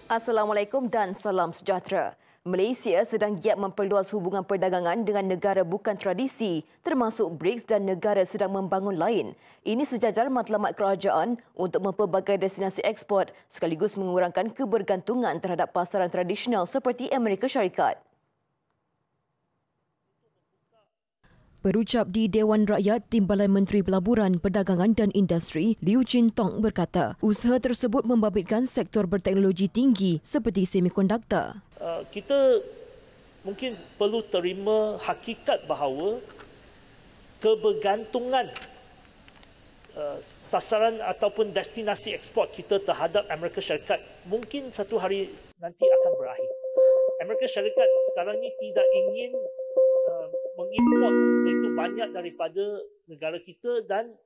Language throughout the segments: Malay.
Assalamualaikum dan salam sejahtera. Malaysia sedang giat memperluas hubungan perdagangan dengan negara bukan tradisi termasuk BRICS dan negara sedang membangun lain. Ini sejajar matlamat kerajaan untuk mempelbagai destinasi ekspor sekaligus mengurangkan kebergantungan terhadap pasaran tradisional seperti Amerika Syarikat. Berucap di Dewan Rakyat, Timbalan Menteri Pelaburan, Perdagangan dan Industri, Liu Chin Tong berkata, usaha tersebut membabitkan sektor berteknologi tinggi seperti semikonduktor. Kita mungkin perlu terima hakikat bahawa kebergantungan sasaran ataupun destinasi ekspor kita terhadap Amerika Syarikat mungkin satu hari nanti akan berakhir. Amerika Syarikat sekarang ini tidak ingin mengimport begitu banyak daripada negara kita dan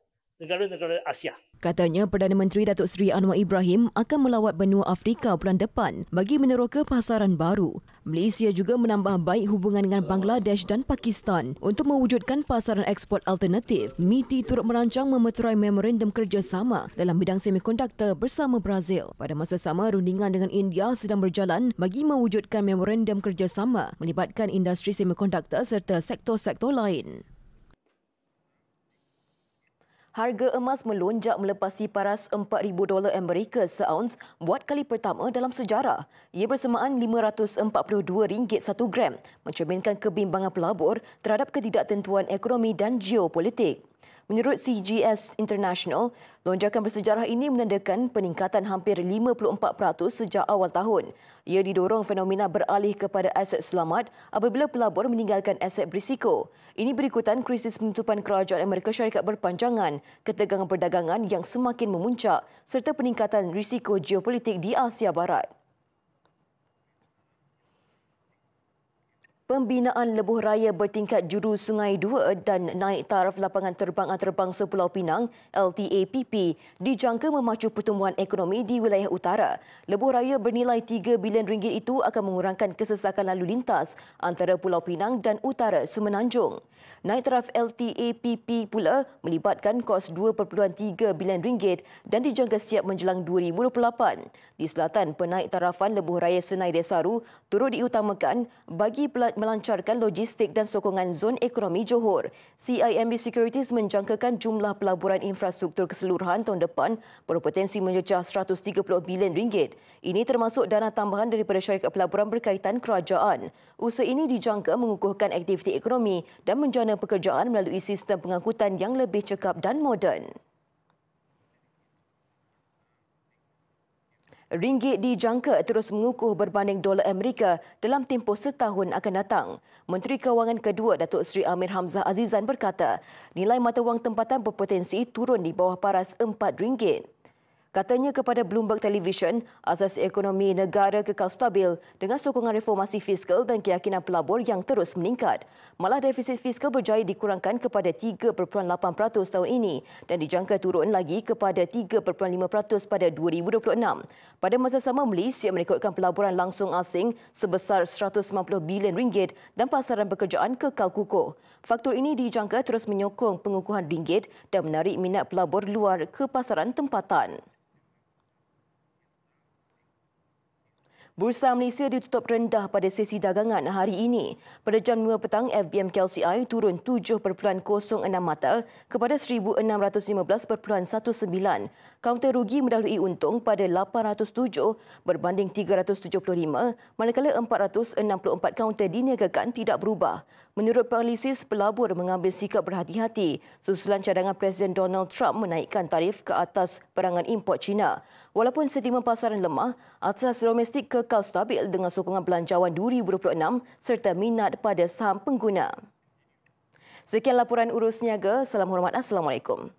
negara-negara Asia. Katanya Perdana Menteri Datuk Seri Anwar Ibrahim akan melawat benua Afrika bulan depan bagi meneroka pasaran baru. Malaysia juga menambah baik hubungan dengan Bangladesh dan Pakistan untuk mewujudkan pasaran ekspor alternatif. MITI turut merancang memeterai memorandum kerjasama dalam bidang semikonduktor bersama Brazil. Pada masa sama, rundingan dengan India sedang berjalan bagi mewujudkan memorandum kerjasama melibatkan industri semikonduktor serta sektor-sektor lain. Harga emas melonjak melepasi paras $4,000 Amerika seauns buat kali pertama dalam sejarah. Ia bersamaan RM542 1 gram, mencerminkan kebimbangan pelabur terhadap ketidaktentuan ekonomi dan geopolitik. Menurut CGS International, lonjakan bersejarah ini menandakan peningkatan hampir 54% sejak awal tahun. Ia didorong fenomena beralih kepada aset selamat apabila pelabur meninggalkan aset berisiko. Ini berikutan krisis penutupan kerajaan Amerika Syarikat berpanjangan, ketegangan perdagangan yang semakin memuncak serta peningkatan risiko geopolitik di Asia Barat. Pembinaan lebuh raya bertingkat juru Sungai 2 dan naik taraf lapangan terbang antarabangsa Pulau Pinang LTAPP dijangka memacu pertumbuhan ekonomi di wilayah utara. Lebuh raya bernilai RM3 bilion itu akan mengurangkan kesesakan lalu lintas antara Pulau Pinang dan utara Semenanjung. Naik taraf LTAPP pula melibatkan kos RM2.3 bilion dan dijangka siap menjelang 2028. Di selatan, penaik tarafan lebuh raya Senai Desaru turut diutamakan bagi melancarkan logistik dan sokongan zon ekonomi Johor. CIMB Securities menjangkakan jumlah pelaburan infrastruktur keseluruhan tahun depan berpotensi mencecah RM130 bilion. Ini termasuk dana tambahan daripada syarikat pelaburan berkaitan kerajaan. Usaha ini dijangka mengukuhkan aktiviti ekonomi dan menjana pekerjaan melalui sistem pengangkutan yang lebih cekap dan moden. Ringgit dijangka terus mengukuh berbanding dolar Amerika dalam tempoh setahun akan datang. Menteri Kewangan kedua Datuk Seri Amir Hamzah Azizan berkata, nilai mata wang tempatan berpotensi turun di bawah paras RM4. Katanya kepada Bloomberg Television, asas ekonomi negara kekal stabil dengan sokongan reformasi fiskal dan keyakinan pelabur yang terus meningkat. Malah defisit fiskal berjaya dikurangkan kepada 3.8% tahun ini dan dijangka turun lagi kepada 3.5% pada 2026. Pada masa sama, Malaysia merekodkan pelaburan langsung asing sebesar RM190 bilion dan pasaran pekerjaan kekal kukuh. Faktor ini dijangka terus menyokong pengukuhan ringgit dan menarik minat pelabur luar ke pasaran tempatan. Bursa Malaysia ditutup rendah pada sesi dagangan hari ini. Pada jam 2 petang, FBM KLCI turun 7.06 mata kepada 1,615.19. Kaunter rugi mendahului untung pada 807 berbanding 375, manakala 464 kaunter diniagakan tidak berubah. Menurut penganalisis, pelabur mengambil sikap berhati-hati susulan cadangan Presiden Donald Trump menaikkan tarif ke atas perangan import China. Walaupun sentimen pasaran lemah, asas domestik kekal stabil dengan sokongan belanjawan 2026 serta minat pada saham pengguna. Sekian laporan urus niaga. Salam hormat. Assalamualaikum.